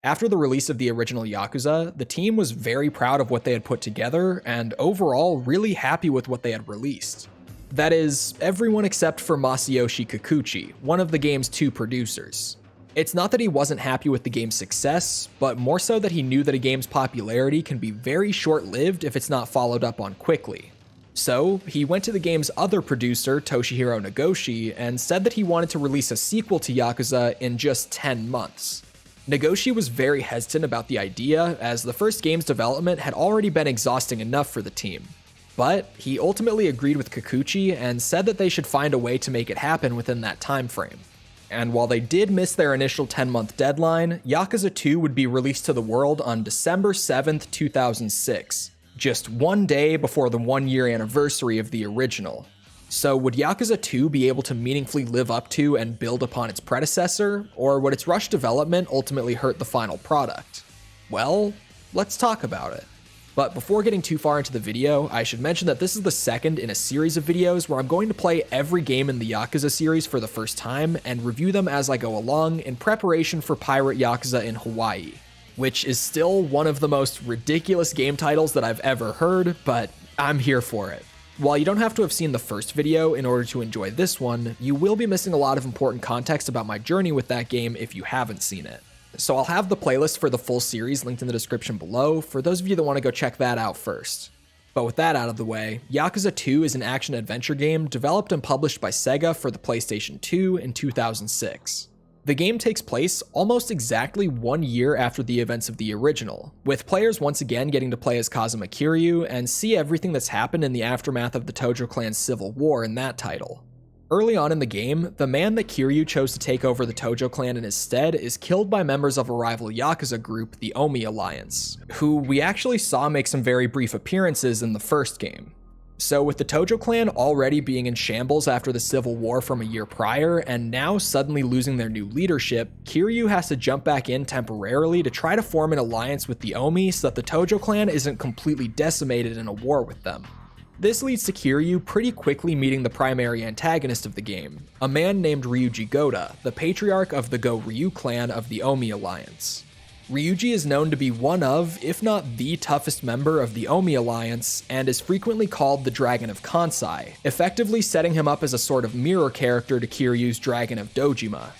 After the release of the original Yakuza, the team was very proud of what they had put together and overall really happy with what they had released. That is, everyone except for Masayoshi Kikuchi, one of the game's two producers. It's not that he wasn't happy with the game's success, but more so that he knew that a game's popularity can be very short-lived if it's not followed up on quickly. So, he went to the game's other producer, Toshihiro Nagoshi, and said that he wanted to release a sequel to Yakuza in just 10 months. Nagoshi was very hesitant about the idea, as the first game's development had already been exhausting enough for the team. But he ultimately agreed with Kikuchi and said that they should find a way to make it happen within that time frame. And while they did miss their initial 10-month deadline, Yakuza 2 would be released to the world on December 7th, 2006, just one day before the 1-year anniversary of the original. So would Yakuza 2 be able to meaningfully live up to and build upon its predecessor, or would its rushed development ultimately hurt the final product? Well, let's talk about it. But before getting too far into the video, I should mention that this is the second in a series of videos where I'm going to play every game in the Yakuza series for the first time and review them as I go along in preparation for Pirate Yakuza in Hawaii, which is still one of the most ridiculous game titles that I've ever heard, but I'm here for it. While you don't have to have seen the first video in order to enjoy this one, you will be missing a lot of important context about my journey with that game if you haven't seen it. So I'll have the playlist for the full series linked in the description below for those of you that want to go check that out first. But with that out of the way, Yakuza 2 is an action-adventure game developed and published by Sega for the PlayStation 2 in 2006. The game takes place almost exactly 1 year after the events of the original, with players once again getting to play as Kazuma Kiryu and see everything that's happened in the aftermath of the Tojo clan's civil war in that title. Early on in the game, the man that Kiryu chose to take over the Tojo clan in his stead is killed by members of a rival Yakuza group, the Omi Alliance, who we actually saw make some very brief appearances in the first game. So with the Tojo clan already being in shambles after the civil war from a year prior, and now suddenly losing their new leadership, Kiryu has to jump back in temporarily to try to form an alliance with the Omi so that the Tojo clan isn't completely decimated in a war with them. This leads to Kiryu pretty quickly meeting the primary antagonist of the game, a man named Ryuji Goda, the patriarch of the Go-Ryu clan of the Omi Alliance. Ryuji is known to be one of, if not the toughest member of the Omi Alliance, and is frequently called the Dragon of Kansai, effectively setting him up as a sort of mirror character to Kiryu's Dragon of Dojima.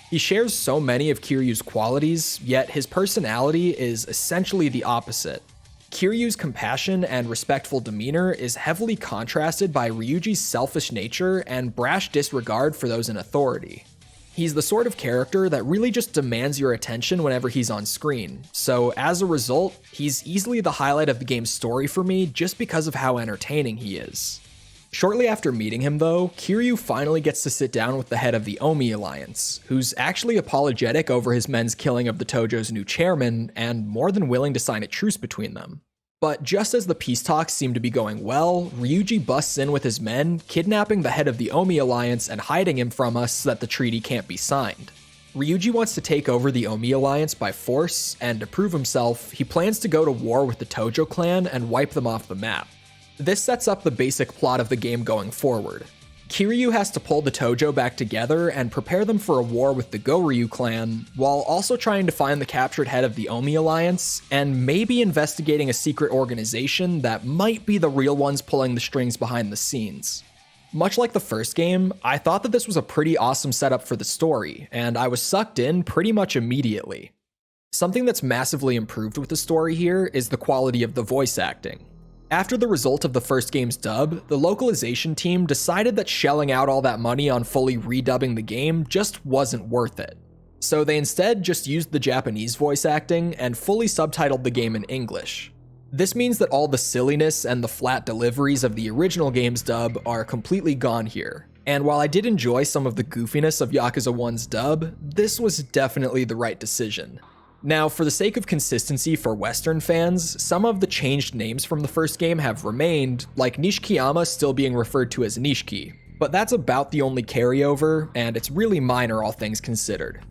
He shares so many of Kiryu's qualities, yet his personality is essentially the opposite. Kiryu's compassion and respectful demeanor is heavily contrasted by Ryuji's selfish nature and brash disregard for those in authority. He's the sort of character that really just demands your attention whenever he's on screen, so as a result, he's easily the highlight of the game's story for me just because of how entertaining he is. Shortly after meeting him though, Kiryu finally gets to sit down with the head of the Omi Alliance, who's actually apologetic over his men's killing of the Tojo's new chairman and more than willing to sign a truce between them. But just as the peace talks seem to be going well, Ryuji busts in with his men, kidnapping the head of the Omi Alliance and hiding him from us so that the treaty can't be signed. Ryuji wants to take over the Omi Alliance by force, and to prove himself, he plans to go to war with the Tojo clan and wipe them off the map. This sets up the basic plot of the game going forward. Kiryu has to pull the Tojo back together and prepare them for a war with the Go-Ryu clan, while also trying to find the captured head of the Omi Alliance, and maybe investigating a secret organization that might be the real ones pulling the strings behind the scenes. Much like the first game, I thought that this was a pretty awesome setup for the story, and I was sucked in pretty much immediately. Something that's massively improved with the story here is the quality of the voice acting. After the result of the first game's dub, the localization team decided that shelling out all that money on fully redubbing the game just wasn't worth it. So they instead just used the Japanese voice acting and fully subtitled the game in English. This means that all the silliness and the flat deliveries of the original game's dub are completely gone here. And while I did enjoy some of the goofiness of Yakuza 1's dub, this was definitely the right decision. Now, for the sake of consistency for Western fans, some of the changed names from the first game have remained, like Nishikiyama still being referred to as Nishiki, but that's about the only carryover, and it's really minor all things considered.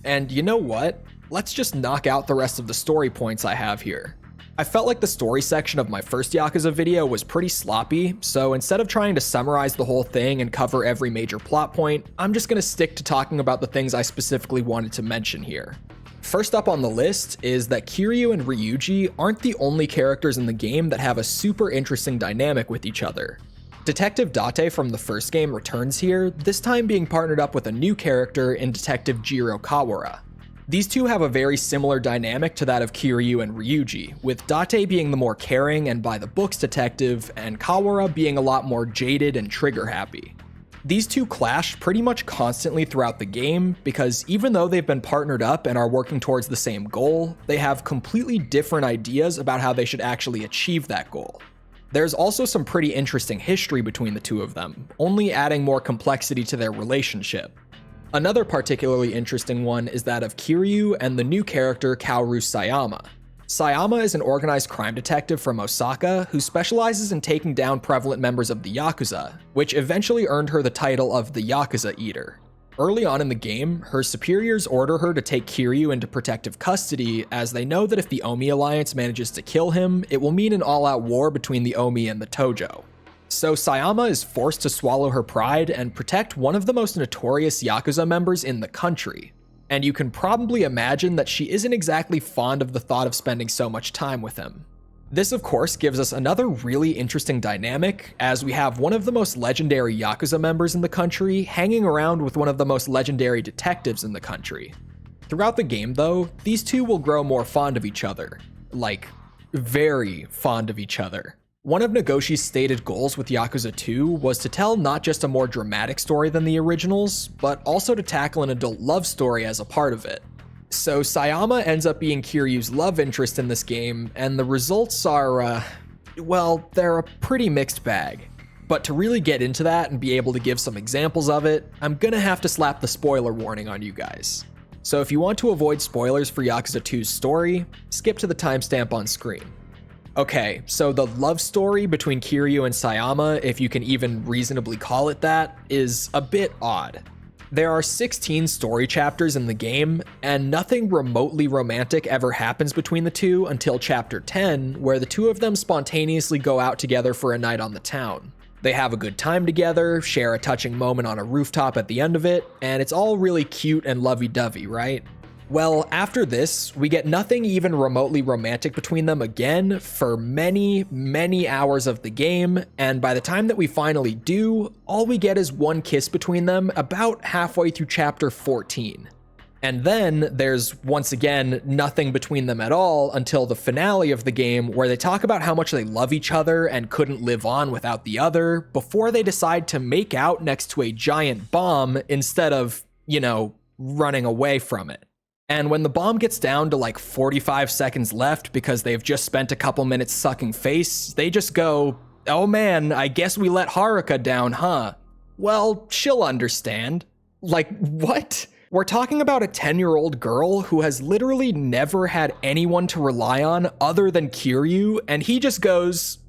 And you know what? Let's just knock out the rest of the story points I have here. I felt like the story section of my first Yakuza video was pretty sloppy, so instead of trying to summarize the whole thing and cover every major plot point, I'm just gonna stick to talking about the things I specifically wanted to mention here. First up on the list is that Kiryu and Ryuji aren't the only characters in the game that have a super interesting dynamic with each other. Detective Date from the first game returns here, this time being partnered up with a new character in Detective Jiro Kawara. These two have a very similar dynamic to that of Kiryu and Ryuji, with Date being the more caring and by-the-books detective, and Kawara being a lot more jaded and trigger-happy. These two clash pretty much constantly throughout the game, because even though they've been partnered up and are working towards the same goal, they have completely different ideas about how they should actually achieve that goal. There's also some pretty interesting history between the two of them, only adding more complexity to their relationship. Another particularly interesting one is that of Kiryu and the new character Kaoru Sayama. Sayama is an organized crime detective from Osaka who specializes in taking down prevalent members of the Yakuza, which eventually earned her the title of the Yakuza Eater. Early on in the game, her superiors order her to take Kiryu into protective custody, as they know that if the Omi Alliance manages to kill him, it will mean an all-out war between the Omi and the Tojo. So Sayama is forced to swallow her pride and protect one of the most notorious Yakuza members in the country. And you can probably imagine that she isn't exactly fond of the thought of spending so much time with him. This of course gives us another really interesting dynamic, as we have one of the most legendary Yakuza members in the country hanging around with one of the most legendary detectives in the country. Throughout the game though, these two will grow more fond of each other. Like, very fond of each other. One of Nagoshi's stated goals with Yakuza 2 was to tell not just a more dramatic story than the originals, but also to tackle an adult love story as a part of it. So Sayama ends up being Kiryu's love interest in this game, and the results are, well, they're a pretty mixed bag. But to really get into that and be able to give some examples of it, I'm gonna have to slap the spoiler warning on you guys. So if you want to avoid spoilers for Yakuza 2's story, skip to the timestamp on screen. Okay, so the love story between Kiryu and Sayama, if you can even reasonably call it that, is a bit odd. There are 16 story chapters in the game, and nothing remotely romantic ever happens between the two until chapter 10, where the two of them spontaneously go out together for a night on the town. They have a good time together, share a touching moment on a rooftop at the end of it, and it's all really cute and lovey-dovey, right? Well, after this, we get nothing even remotely romantic between them again for many, many hours of the game, and by the time that we finally do, all we get is one kiss between them about halfway through chapter 14. And then there's, once again, nothing between them at all until the finale of the game, where they talk about how much they love each other and couldn't live on without the other, before they decide to make out next to a giant bomb instead of, running away from it. And when the bomb gets down to like 45 seconds left because they've just spent a couple minutes sucking face, they just go, "Oh man, I guess we let Haruka down, huh? Well, she'll understand." Like, what? We're talking about a 10-year-old girl who has literally never had anyone to rely on other than Kiryu, and he just goes,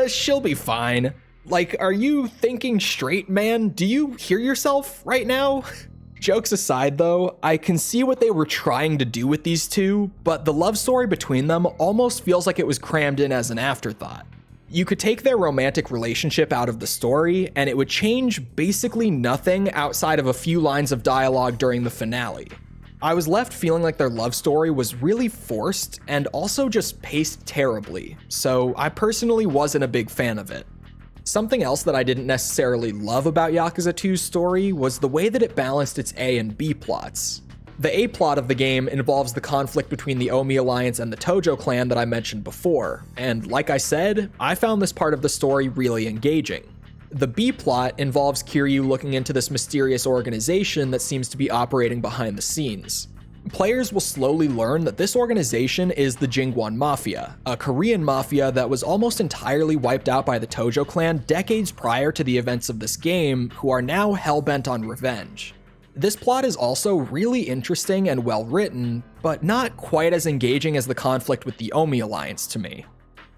she'll be fine. Like, are you thinking straight, man? Do you hear yourself right now? Jokes aside though, I can see what they were trying to do with these two, but the love story between them almost feels like it was crammed in as an afterthought. You could take their romantic relationship out of the story, and it would change basically nothing outside of a few lines of dialogue during the finale. I was left feeling like their love story was really forced and also just paced terribly, so I personally wasn't a big fan of it. Something else that I didn't necessarily love about Yakuza 2's story was the way that it balanced its A and B plots. The A plot of the game involves the conflict between the Omi Alliance and the Tojo clan that I mentioned before, and like I said, I found this part of the story really engaging. The B plot involves Kiryu looking into this mysterious organization that seems to be operating behind the scenes. Players will slowly learn that this organization is the Jingwon Mafia, a Korean mafia that was almost entirely wiped out by the Tojo clan decades prior to the events of this game, who are now hell-bent on revenge. This plot is also really interesting and well written, but not quite as engaging as the conflict with the Omi Alliance to me.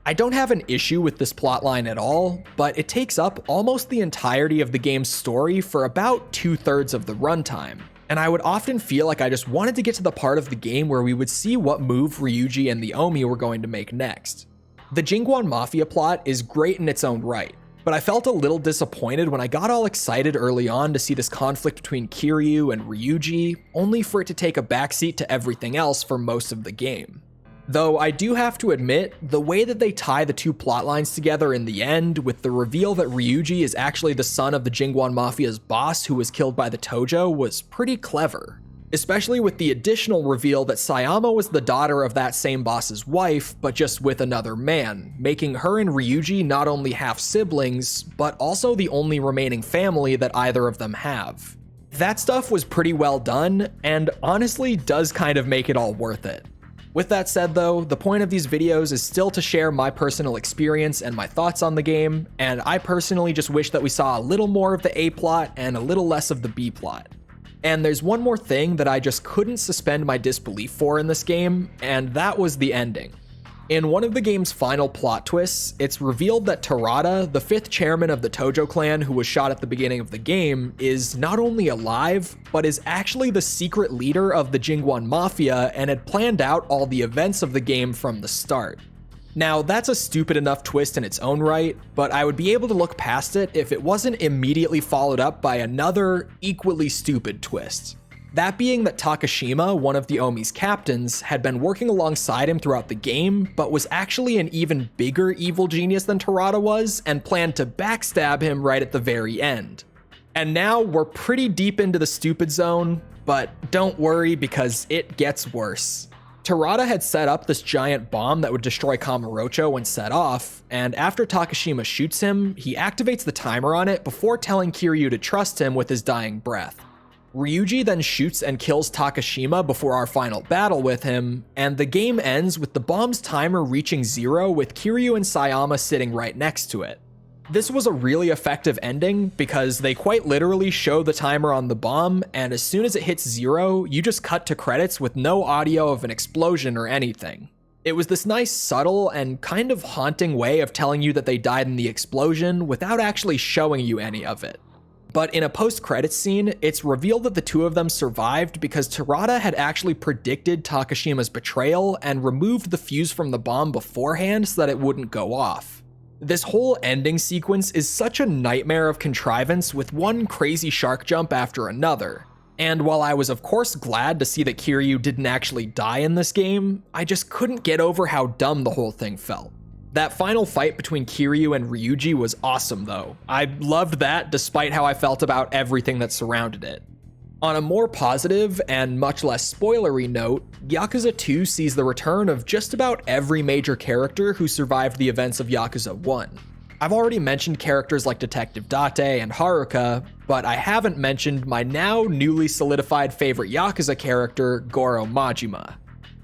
I don't have an issue with this plotline at all, but it takes up almost the entirety of the game's story for about 2/3 of the runtime. And I would often feel like I just wanted to get to the part of the game where we would see what move Ryuji and the Omi were going to make next. The Jingwon Mafia plot is great in its own right. But I felt a little disappointed when I got all excited early on to see this conflict between Kiryu and Ryuji, only for it to take a backseat to everything else for most of the game. Though I do have to admit, the way that they tie the two plotlines together in the end, with the reveal that Ryuji is actually the son of the Jingguan Mafia's boss who was killed by the Tojo, was pretty clever. Especially with the additional reveal that Sayama was the daughter of that same boss's wife, but just with another man, making her and Ryuji not only half siblings, but also the only remaining family that either of them have. That stuff was pretty well done, and honestly does kind of make it all worth it. With that said though, the point of these videos is still to share my personal experience and my thoughts on the game, and I personally just wish that we saw a little more of the A plot and a little less of the B plot. And there's one more thing that I just couldn't suspend my disbelief for in this game, and that was the ending. In one of the game's final plot twists, it's revealed that Terada, the 5th chairman of the Tojo clan who was shot at the beginning of the game, is not only alive, but is actually the secret leader of the Jingguan Mafia and had planned out all the events of the game from the start. Now, that's a stupid enough twist in its own right, but I would be able to look past it if it wasn't immediately followed up by another, equally stupid twist. That being that Takashima, one of the Omi's captains, had been working alongside him throughout the game, but was actually an even bigger evil genius than Terada was, and planned to backstab him right at the very end. And now we're pretty deep into the stupid zone, but don't worry because it gets worse. Terada had set up this giant bomb that would destroy Kamurocho when set off, and after Takashima shoots him, he activates the timer on it before telling Kiryu to trust him with his dying breath. Ryuji then shoots and kills Takashima before our final battle with him, and the game ends with the bomb's timer reaching 0 with Kiryu and Sayama sitting right next to it. This was a really effective ending because they quite literally show the timer on the bomb, and as soon as it hits 0, you just cut to credits with no audio of an explosion or anything. It was this nice, subtle, and kind of haunting way of telling you that they died in the explosion without actually showing you any of it. But in a post-credits scene, it's revealed that the two of them survived because Terada had actually predicted Takashima's betrayal and removed the fuse from the bomb beforehand so that it wouldn't go off. This whole ending sequence is such a nightmare of contrivance with one crazy shark jump after another. And while I was of course glad to see that Kiryu didn't actually die in this game, I just couldn't get over how dumb the whole thing felt. That final fight between Kiryu and Ryuji was awesome though. I loved that despite how I felt about everything that surrounded it. On a more positive and much less spoilery note, Yakuza 2 sees the return of just about every major character who survived the events of Yakuza 1. I've already mentioned characters like Detective Date and Haruka, but I haven't mentioned my now newly solidified favorite Yakuza character, Goro Majima.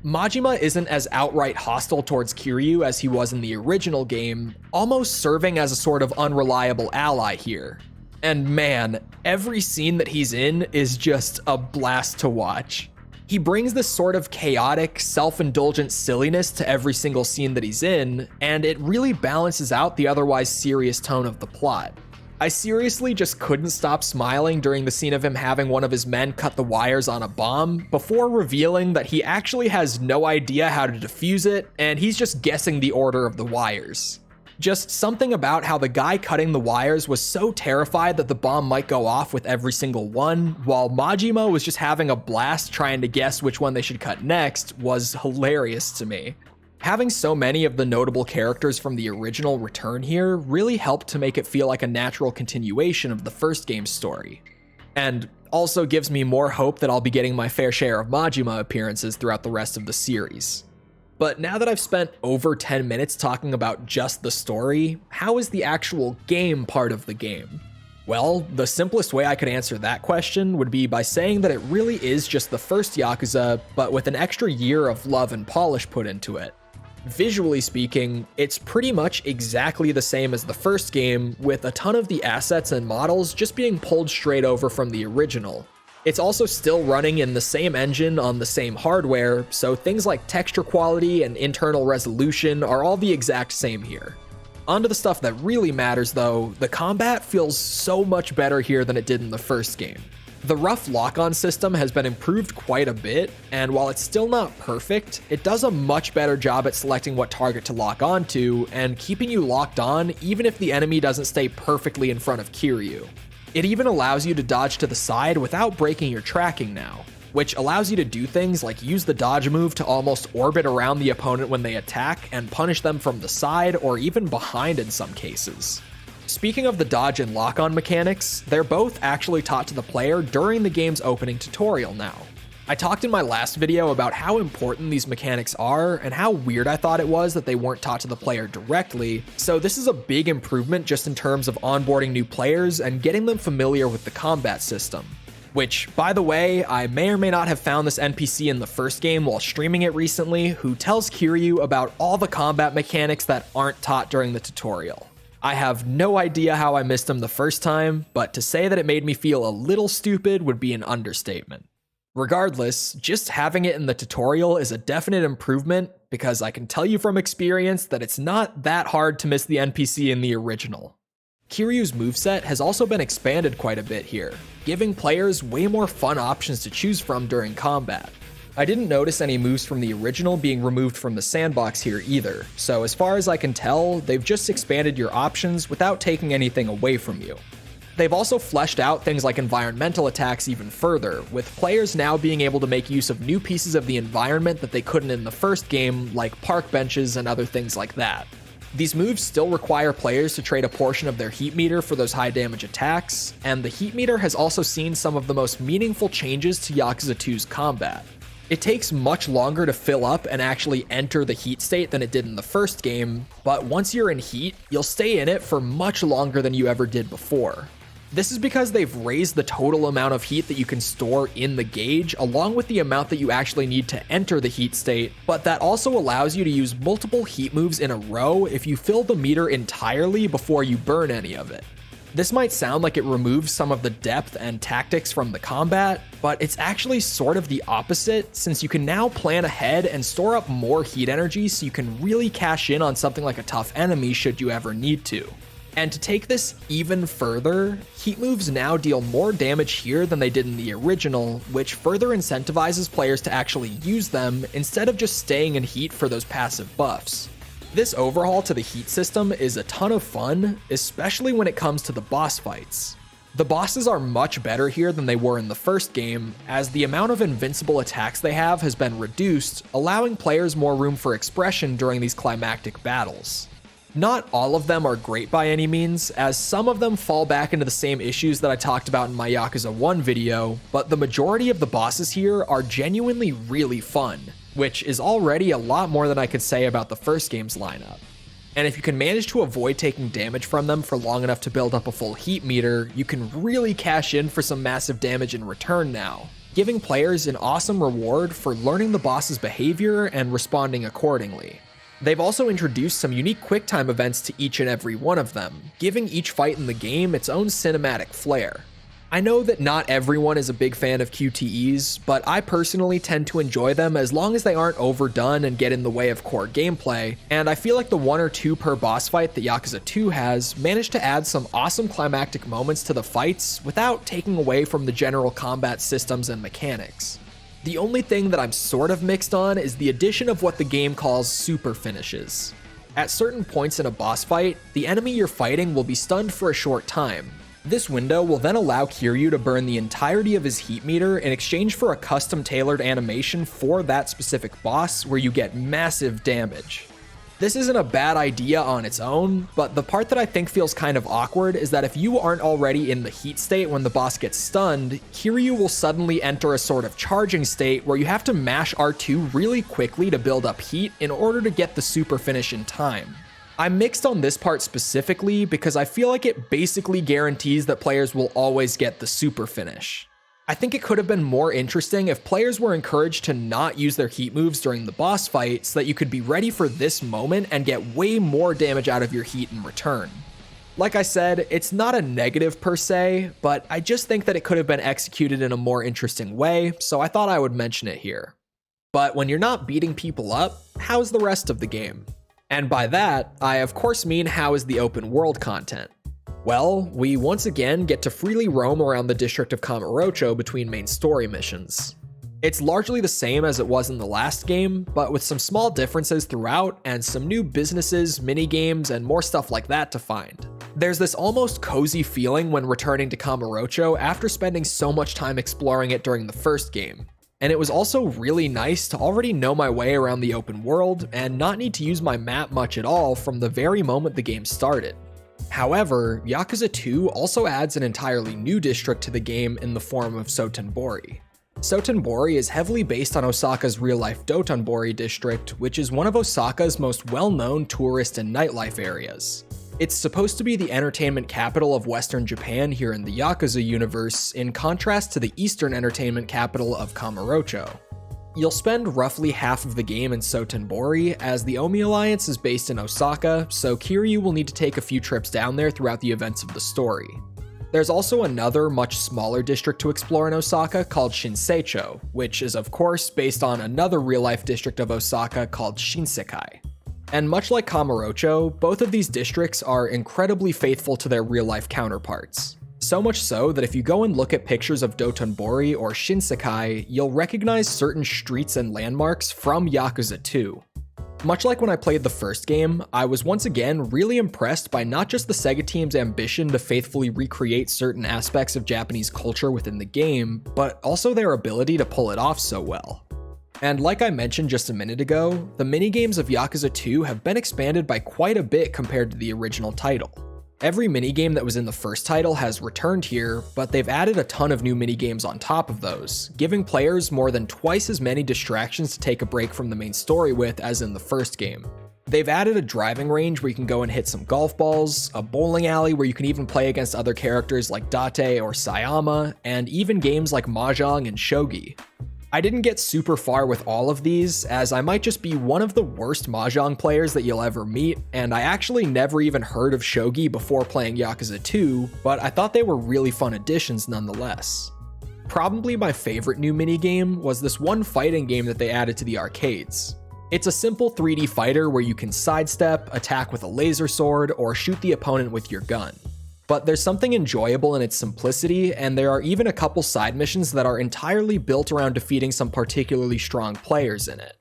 Majima isn't as outright hostile towards Kiryu as he was in the original game, almost serving as a sort of unreliable ally here. And man, every scene that he's in is just a blast to watch. He brings this sort of chaotic, self-indulgent silliness to every single scene that he's in, and it really balances out the otherwise serious tone of the plot. I seriously just couldn't stop smiling during the scene of him having one of his men cut the wires on a bomb, before revealing that he actually has no idea how to defuse it, and he's just guessing the order of the wires. Just something about how the guy cutting the wires was so terrified that the bomb might go off with every single one, while Majima was just having a blast trying to guess which one they should cut next, was hilarious to me. Having so many of the notable characters from the original return here really helped to make it feel like a natural continuation of the first game's story. And also gives me more hope that I'll be getting my fair share of Majima appearances throughout the rest of the series. But now that I've spent over 10 minutes talking about just the story, how is the actual game part of the game? Well, the simplest way I could answer that question would be by saying that it really is just the first Yakuza, but with an extra year of love and polish put into it. Visually speaking, it's pretty much exactly the same as the first game, with a ton of the assets and models just being pulled straight over from the original. It's also still running in the same engine on the same hardware, so things like texture quality and internal resolution are all the exact same here. Onto the stuff that really matters though, the combat feels so much better here than it did in the first game. The rough lock-on system has been improved quite a bit, and while it's still not perfect, it does a much better job at selecting what target to lock onto and keeping you locked on even if the enemy doesn't stay perfectly in front of Kiryu. It even allows you to dodge to the side without breaking your tracking now, which allows you to do things like use the dodge move to almost orbit around the opponent when they attack and punish them from the side or even behind in some cases. Speaking of the dodge and lock-on mechanics, they're both actually taught to the player during the game's opening tutorial now. I talked in my last video about how important these mechanics are and how weird I thought it was that they weren't taught to the player directly, so this is a big improvement just in terms of onboarding new players and getting them familiar with the combat system. Which, by the way, I may or may not have found this NPC in the first game while streaming it recently, who tells Kiryu about all the combat mechanics that aren't taught during the tutorial. I have no idea how I missed him the first time, but to say that it made me feel a little stupid would be an understatement. Regardless, just having it in the tutorial is a definite improvement because I can tell you from experience that it's not that hard to miss the NPC in the original. Kiryu's moveset has also been expanded quite a bit here, giving players way more fun options to choose from during combat. I didn't notice any moves from the original being removed from the sandbox here either, so as far as I can tell, they've just expanded your options without taking anything away from you. They've also fleshed out things like environmental attacks even further, with players now being able to make use of new pieces of the environment that they couldn't in the first game, like park benches and other things like that. These moves still require players to trade a portion of their heat meter for those high damage attacks, and the heat meter has also seen some of the most meaningful changes to Yakuza 2's combat. It takes much longer to fill up and actually enter the heat state than it did in the first game, but once you're in heat, you'll stay in it for much longer than you ever did before. This is because they've raised the total amount of heat that you can store in the gauge, along with the amount that you actually need to enter the heat state, but that also allows you to use multiple heat moves in a row if you fill the meter entirely before you burn any of it. This might sound like it removes some of the depth and tactics from the combat, but it's actually sort of the opposite, since you can now plan ahead and store up more heat energy so you can really cash in on something like a tough enemy should you ever need to. And to take this even further, heat moves now deal more damage here than they did in the original, which further incentivizes players to actually use them instead of just staying in heat for those passive buffs. This overhaul to the heat system is a ton of fun, especially when it comes to the boss fights. The bosses are much better here than they were in the first game, as the amount of invincible attacks they have has been reduced, allowing players more room for expression during these climactic battles. Not all of them are great by any means, as some of them fall back into the same issues that I talked about in my Yakuza 1 video, but the majority of the bosses here are genuinely really fun, which is already a lot more than I could say about the first game's lineup. And if you can manage to avoid taking damage from them for long enough to build up a full heat meter, you can really cash in for some massive damage in return now, giving players an awesome reward for learning the boss's behavior and responding accordingly. They've also introduced some unique QuickTime events to each and every one of them, giving each fight in the game its own cinematic flair. I know that not everyone is a big fan of QTEs, but I personally tend to enjoy them as long as they aren't overdone and get in the way of core gameplay, and I feel like the 1 or 2 per boss fight that Yakuza 2 has managed to add some awesome climactic moments to the fights without taking away from the general combat systems and mechanics. The only thing that I'm sort of mixed on is the addition of what the game calls super finishes. At certain points in a boss fight, the enemy you're fighting will be stunned for a short time. This window will then allow Kiryu to burn the entirety of his heat meter in exchange for a custom-tailored animation for that specific boss where you get massive damage. This isn't a bad idea on its own, but the part that I think feels kind of awkward is that if you aren't already in the heat state when the boss gets stunned, Kiryu will suddenly enter a sort of charging state where you have to mash R2 really quickly to build up heat in order to get the super finish in time. I'm mixed on this part specifically because I feel like it basically guarantees that players will always get the super finish. I think it could have been more interesting if players were encouraged to not use their heat moves during the boss fight so that you could be ready for this moment and get way more damage out of your heat in return. Like I said, it's not a negative per se, but I just think that it could have been executed in a more interesting way, so I thought I would mention it here. But when you're not beating people up, how's the rest of the game? And by that, I of course mean how is the open world content? Well, we once again get to freely roam around the district of Kamurocho between main story missions. It's largely the same as it was in the last game, but with some small differences throughout and some new businesses, minigames, and more stuff like that to find. There's this almost cozy feeling when returning to Kamurocho after spending so much time exploring it during the first game. And it was also really nice to already know my way around the open world and not need to use my map much at all from the very moment the game started. However, Yakuza 2 also adds an entirely new district to the game in the form of Sotenbori. Sotenbori is heavily based on Osaka's real-life Dotonbori district, which is one of Osaka's most well-known tourist and nightlife areas. It's supposed to be the entertainment capital of Western Japan here in the Yakuza universe, in contrast to the Eastern entertainment capital of Kamurocho. You'll spend roughly half of the game in Sotenbori, as the Omi Alliance is based in Osaka, so Kiryu will need to take a few trips down there throughout the events of the story. There's also another, much smaller district to explore in Osaka called Shinseicho, which is of course based on another real-life district of Osaka called Shinsekai. And much like Kamurocho, both of these districts are incredibly faithful to their real-life counterparts. So much so that if you go and look at pictures of Dotonbori or Shinsekai, you'll recognize certain streets and landmarks from Yakuza 2. Much like when I played the first game, I was once again really impressed by not just the Sega team's ambition to faithfully recreate certain aspects of Japanese culture within the game, but also their ability to pull it off so well. And like I mentioned just a minute ago, the minigames of Yakuza 2 have been expanded by quite a bit compared to the original title. Every minigame that was in the first title has returned here, but they've added a ton of new minigames on top of those, giving players more than twice as many distractions to take a break from the main story with as in the first game. They've added a driving range where you can go and hit some golf balls, a bowling alley where you can even play against other characters like Date or Sayama, and even games like Mahjong and Shogi. I didn't get super far with all of these, as I might just be one of the worst Mahjong players that you'll ever meet, and I actually never even heard of Shogi before playing Yakuza 2, but I thought they were really fun additions nonetheless. Probably my favorite new minigame was this one fighting game that they added to the arcades. It's a simple 3D fighter where you can sidestep, attack with a laser sword, or shoot the opponent with your gun. But there's something enjoyable in its simplicity, and there are even a couple side missions that are entirely built around defeating some particularly strong players in it.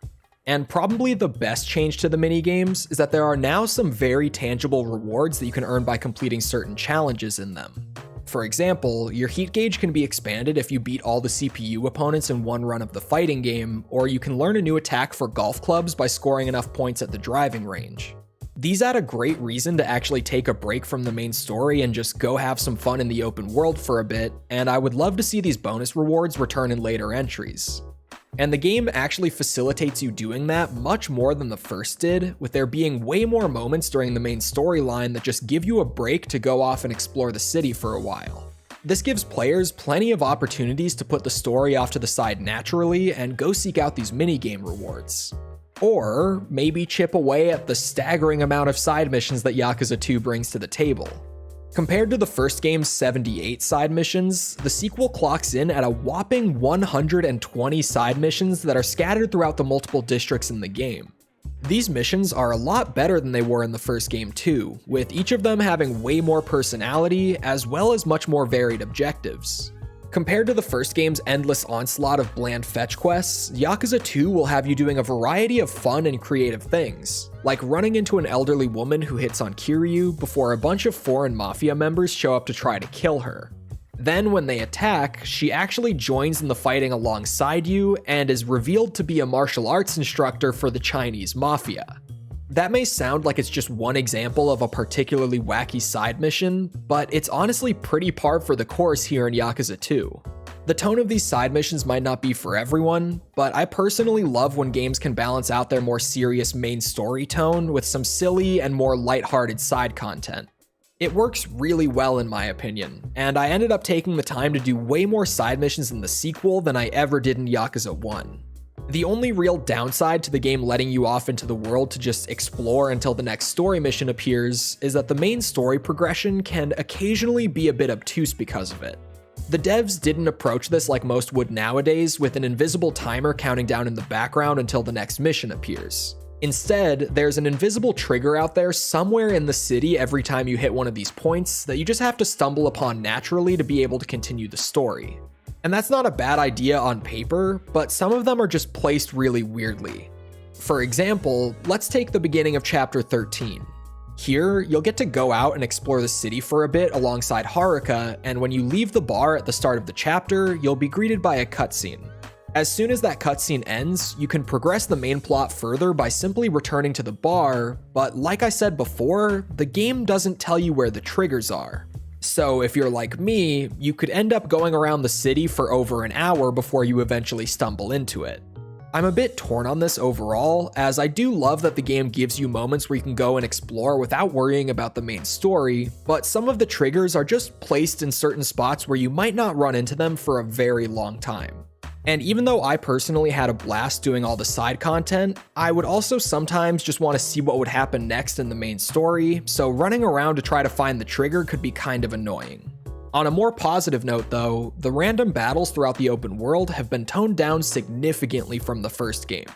And probably the best change to the minigames is that there are now some very tangible rewards that you can earn by completing certain challenges in them. For example, your heat gauge can be expanded if you beat all the CPU opponents in one run of the fighting game, or you can learn a new attack for golf clubs by scoring enough points at the driving range. These add a great reason to actually take a break from the main story and just go have some fun in the open world for a bit, and I would love to see these bonus rewards return in later entries. And the game actually facilitates you doing that much more than the first did, with there being way more moments during the main storyline that just give you a break to go off and explore the city for a while. This gives players plenty of opportunities to put the story off to the side naturally and go seek out these minigame rewards. Or maybe chip away at the staggering amount of side missions that Yakuza 2 brings to the table. Compared to the first game's 78 side missions, the sequel clocks in at a whopping 120 side missions that are scattered throughout the multiple districts in the game. These missions are a lot better than they were in the first game too, with each of them having way more personality as well as much more varied objectives. Compared to the first game's endless onslaught of bland fetch quests, Yakuza 2 will have you doing a variety of fun and creative things, like running into an elderly woman who hits on Kiryu before a bunch of foreign mafia members show up to try to kill her. Then when they attack, she actually joins in the fighting alongside you and is revealed to be a martial arts instructor for the Chinese mafia. That may sound like it's just one example of a particularly wacky side mission, but it's honestly pretty par for the course here in Yakuza 2. The tone of these side missions might not be for everyone, but I personally love when games can balance out their more serious main story tone with some silly and more lighthearted side content. It works really well in my opinion, and I ended up taking the time to do way more side missions in the sequel than I ever did in Yakuza 1. The only real downside to the game letting you off into the world to just explore until the next story mission appears is that the main story progression can occasionally be a bit obtuse because of it. The devs didn't approach this like most would nowadays, with an invisible timer counting down in the background until the next mission appears. Instead, there's an invisible trigger out there somewhere in the city every time you hit one of these points that you just have to stumble upon naturally to be able to continue the story. And that's not a bad idea on paper, but some of them are just placed really weirdly. For example, let's take the beginning of chapter 13. Here, you'll get to go out and explore the city for a bit alongside Haruka, and when you leave the bar at the start of the chapter, you'll be greeted by a cutscene. As soon as that cutscene ends, you can progress the main plot further by simply returning to the bar, but like I said before, the game doesn't tell you where the triggers are. So if you're like me, you could end up going around the city for over an hour before you eventually stumble into it. I'm a bit torn on this overall, as I do love that the game gives you moments where you can go and explore without worrying about the main story, but some of the triggers are just placed in certain spots where you might not run into them for a very long time. And even though I personally had a blast doing all the side content, I would also sometimes just want to see what would happen next in the main story, so running around to try to find the trigger could be kind of annoying. On a more positive note though, the random battles throughout the open world have been toned down significantly from the first game.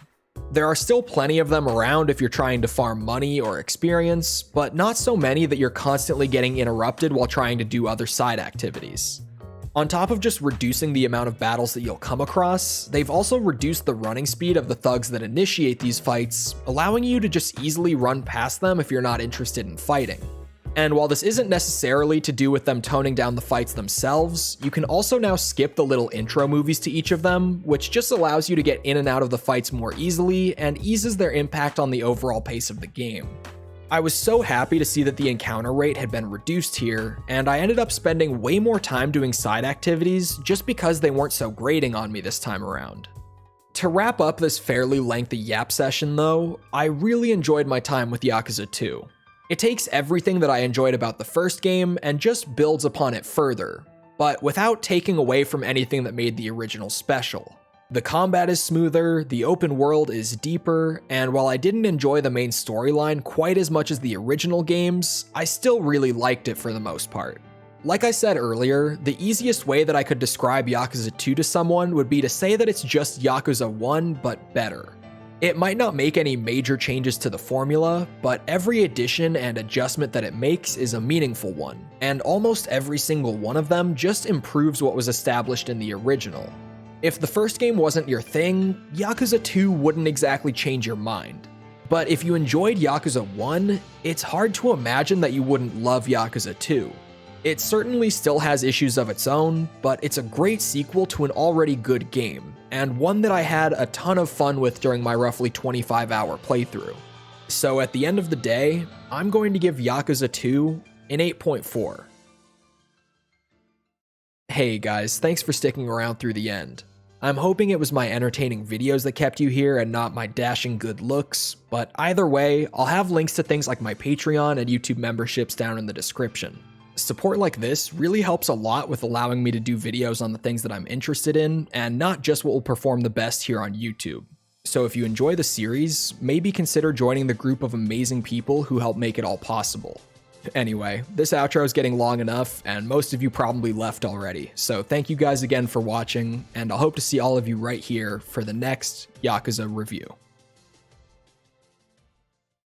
There are still plenty of them around if you're trying to farm money or experience, but not so many that you're constantly getting interrupted while trying to do other side activities. On top of just reducing the amount of battles that you'll come across, they've also reduced the running speed of the thugs that initiate these fights, allowing you to just easily run past them if you're not interested in fighting. And while this isn't necessarily to do with them toning down the fights themselves, you can also now skip the little intro movies to each of them, which just allows you to get in and out of the fights more easily and eases their impact on the overall pace of the game. I was so happy to see that the encounter rate had been reduced here, and I ended up spending way more time doing side activities just because they weren't so grating on me this time around. To wrap up this fairly lengthy yap session though, I really enjoyed my time with Yakuza 2. It takes everything that I enjoyed about the first game and just builds upon it further, but without taking away from anything that made the original special. The combat is smoother, the open world is deeper, and while I didn't enjoy the main storyline quite as much as the original games, I still really liked it for the most part. Like I said earlier, the easiest way that I could describe Yakuza 2 to someone would be to say that it's just Yakuza 1, but better. It might not make any major changes to the formula, but every addition and adjustment that it makes is a meaningful one, and almost every single one of them just improves what was established in the original. If the first game wasn't your thing, Yakuza 2 wouldn't exactly change your mind. But if you enjoyed Yakuza 1, it's hard to imagine that you wouldn't love Yakuza 2. It certainly still has issues of its own, but it's a great sequel to an already good game, and one that I had a ton of fun with during my roughly 25-hour playthrough. So at the end of the day, I'm going to give Yakuza 2 an 8.4. Hey guys, thanks for sticking around through the end. I'm hoping it was my entertaining videos that kept you here and not my dashing good looks, but either way, I'll have links to things like my Patreon and YouTube memberships down in the description. Support like this really helps a lot with allowing me to do videos on the things that I'm interested in, and not just what will perform the best here on YouTube. So if you enjoy the series, maybe consider joining the group of amazing people who help make it all possible. Anyway, this outro is getting long enough, and most of you probably left already, so thank you guys again for watching, and I'll hope to see all of you right here for the next Yakuza review.